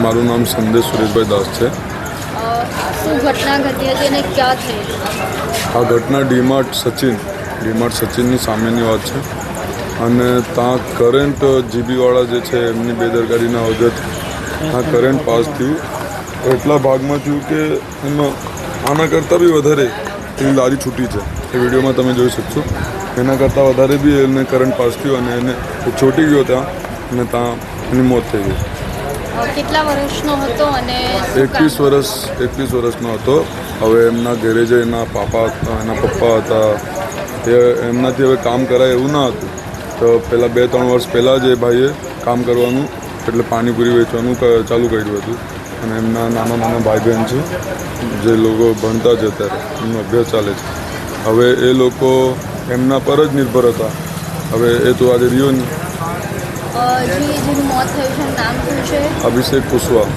મારું નામ સંદેશ સુરેશભાઈ દાસ છે. શું ઘટના ઘટી હતી અને ક્યાં થઈ? આ ઘટના ડીમાર્ટ સચિનની સામેની વાત છે અને ત્યાં કરંટ જીબીવાળા જે છે એમની બેદરકારીના વખત આ કરંટ પાસ થયું. એટલા ભાગમાં થયું કે એમાં આના કરતાં બી વધારે એની લારી છૂટી છે. એ વિડીયોમાં તમે જોઈ શકશો. એના કરતાં વધારે બી એને કરંટ પાસ થયું અને એને ચોંટી ગયો ત્યાં અને ત્યાં એની મોત થઈ ગઈ. કેટલા વર્ષનો હતો અને 21 વર્ષનો હતો. હવે એમના ઘરે જે એના પપ્પા હતા એ એમનાથી હવે કામ કરાય એવું ના હતું. તો પહેલાં 2-3 વર્ષ પહેલાં જ એ ભાઈએ કામ કરવાનું એટલે પાણીપુરી વેચવાનું ચાલુ કર્યું હતું. અને એમના નાના ભાઈ બહેન છે જે લોકો ભણતા છે અત્યારે એમનો અભ્યાસ ચાલે છે. હવે એ લોકો એમના પર જ નિર્ભર હતા. હવે એ તો આજે રહ્યો નહીં. જેનું મોત થયું છે નામ શું છે? અભિષેક કુશવાહ.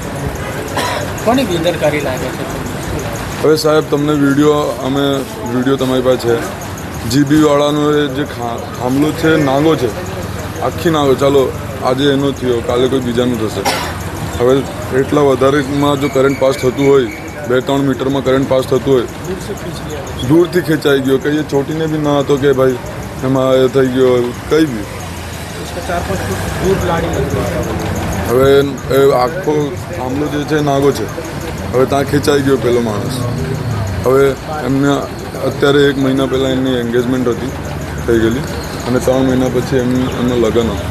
કોની બેદરકારી લાગે છે? હવે સાહેબ તમને વિડીયો તમારી પાસે છે. જીબીવાળાનો એ જે થાંભલો છે નાગો છે, આખી નાગો. ચાલો આજે એનો થયો, કાલે કોઈ બીજાનું થશે. હવે એટલા વધારેમાં જો કરંટ પાસ થતું હોય, 2-3 મીટરમાં કરંટ પાસ થતું હોય, દૂરથી ખેંચાઈ ગયો. કંઈ ચોટીને બી ના હતો કે ભાઈ એમાં એ થઈ ગયો કંઈ બી. હવે એ આખો થાંભલો જે છે નાગો છે. હવે ત્યાં ખેંચાઈ ગયો પેલો માણસ. હવે એમને અત્યારે 1 મહિના પહેલાં એમની એન્ગેજમેન્ટ હતી થઈ ગયેલી અને 3 મહિના પછી એમનું લગ્ન હતું.